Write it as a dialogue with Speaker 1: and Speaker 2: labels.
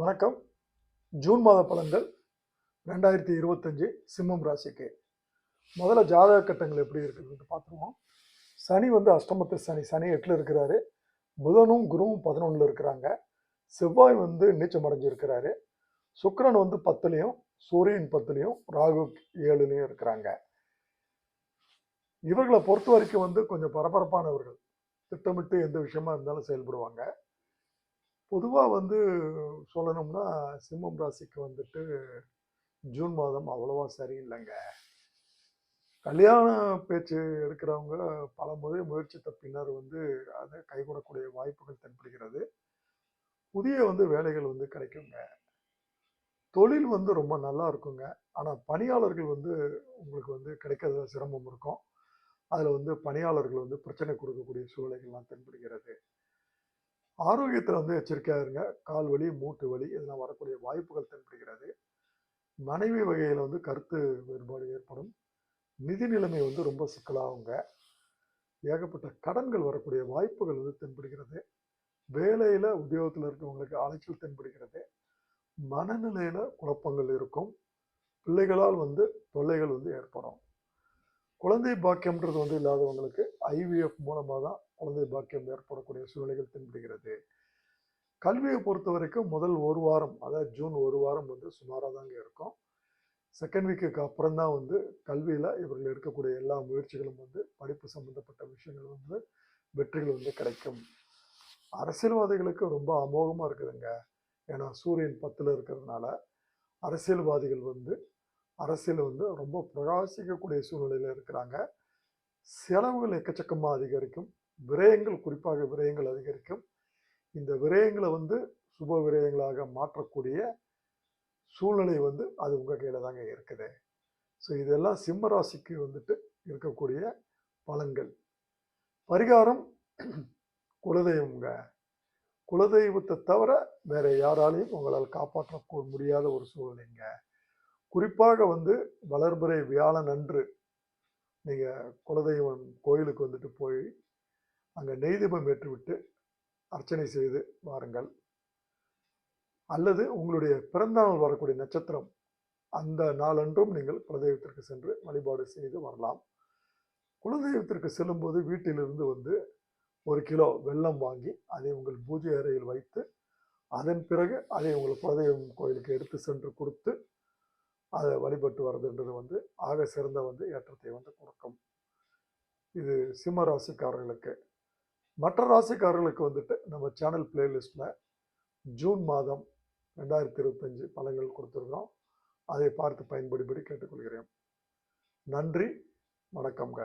Speaker 1: வணக்கம். ஜூன் மாத பலன்கள் 2025 சிம்மம் ராசிக்கு. முதல்ல ஜாதக கட்டங்கள் எப்படி இருக்குதுன்னு பார்த்துருவோம். சனி அஷ்டமத்து சனி. சனி 8ல் இருக்கிறாரு. புதனும் குருவும் 11ல் இருக்கிறாங்க. செவ்வாய் நீச்சம் அடைஞ்சு இருக்கிறாரு. சுக்கிரன் 10லையும், சூரியன் 10லையும், ராகு 7லையும் இருக்கிறாங்க. இவர்களை பொறுத்த வரைக்கும் கொஞ்சம் பரபரப்பானவர்கள். திட்டமிட்டு எந்த விஷயமா இருந்தாலும் செயல்படுவாங்க. பொதுவாக சொல்லணும்னா சிம்மம் ராசிக்கு ஜூன் மாதம் அவ்வளவா சரியில்லைங்க. கல்யாண பேச்சு எடுக்கிறவங்க பல முறை முயற்சித்த பின்னர் அதை கைகூடக்கூடிய வாய்ப்புகள் தென்படுகிறது. புதிய வேலைகள் கிடைக்குங்க. தொழில் ரொம்ப நல்லா இருக்குங்க. ஆனால் பணியாளர்கள் உங்களுக்கு கிடைக்கிறதுல சிரமம் இருக்கும். அதில் பணியாளர்கள் பிரச்சனை கொடுக்கக்கூடிய சூழ்நிலைகள்லாம் தென்படுகிறது. ஆரோக்கியத்தில் எச்சரிக்கையாக இருங்க. கால் வலி, மூட்டு வலி இதெல்லாம் வரக்கூடிய வாய்ப்புகள் தென்படுகிறது. மனைவி வகையில் கருத்து வேறுபாடு ஏற்படும். நிதி நிலைமை ரொம்ப சிக்கலாகுங்க. ஏகப்பட்ட கடன்கள் வரக்கூடிய வாய்ப்புகள் தென்படுகிறது. வேலையில் உத்தியோகத்தில் இருக்கவங்களுக்கு அலைச்சல் தென்படுகிறது. மனநிலையில் குழப்பங்கள் இருக்கும். பிள்ளைகளால் தொல்லைகள் ஏற்படும். குழந்தை பாக்கியம்ன்றது இல்லாதவங்களுக்கு IVF மூலமாக தான் குழந்தை பாக்கியம் ஏற்படக்கூடிய சூழ்நிலைகள் தென்படுகிறது. கல்வியை பொறுத்த வரைக்கும் முதல் ஒரு வாரம், அதாவது ஜூன் ஒரு வாரம் சுமாராக தாங்க இருக்கும். செகண்ட் வீக்குக்கு அப்புறம் தான் கல்வியில் இவர்கள் எடுக்கக்கூடிய எல்லா முயற்சிகளும் படிப்பு சம்பந்தப்பட்ட விஷயங்கள் வெற்றிகள் கிடைக்கும். அரசியல்வாதிகளுக்கு ரொம்ப அமோகமாக இருக்குதுங்க. ஏன்னா சூரியன் 10ல் இருக்கிறதுனால அரசியல்வாதிகள் அரசியல் ரொம்ப பிரகாசிக்கக்கூடிய சூழ்நிலையில் இருக்கிறாங்க. செலவுகள் எக்கச்சக்கமாக அதிகரிக்கும். விரயங்கள், குறிப்பாக விரயங்கள் அதிகரிக்கும். இந்த விரயங்களை சுப விரயங்களாக மாற்றக்கூடிய சூழ்நிலை அது உங்கள் கையில் தாங்க இருக்குது. ஸோ இதெல்லாம் சிம்ம ராசிக்கு இருக்கக்கூடிய பலன்கள். பரிகாரம் குலதெய்வங்க. குலதெய்வத்தை தவிர வேற யாராலையும் உங்களால் காப்பாற்ற முடியாத ஒரு சூழ்நிலைங்க. குறிப்பாக வளர்பிறை வியாழன் அன்று நீங்கள் குலதெய்வம் கோயிலுக்கு போய் அங்கே நெய் தீபம் ஏற்றிவிட்டு அர்ச்சனை செய்து வாருங்கள். அல்லது உங்களுடைய பிறந்த நாள் வரக்கூடிய நட்சத்திரம் அந்த நாளன்றும் நீங்கள் குலதெய்வத்திற்கு சென்று வழிபாடு செய்து வரலாம். குலதெய்வத்திற்கு செல்லும்போது வீட்டிலிருந்து 1 கிலோ வெல்லம் வாங்கி அதை உங்கள் பூஜை அறையில் வைத்து அதன் பிறகு அதை உங்கள் குலதெய்வம் கோயிலுக்கு எடுத்து சென்று கொடுத்து அதை வழிபட்டு வர்றதுன்றது ஆக சிறந்த ஏற்றத்தை கொடுக்கும். இது சிம்ம ராசிக்காரர்களுக்கு. மற்ற ராசிக்காரர்களுக்கு நம்ம சேனல் பிளேலிஸ்டில் ஜூன் மாதம் 2025 பலன்கள் கொடுத்துருக்கோம். அதை பார்த்து பயன்படும்படி கேட்டுக்கொள்கிறேன். நன்றி, வணக்கம்ங்க.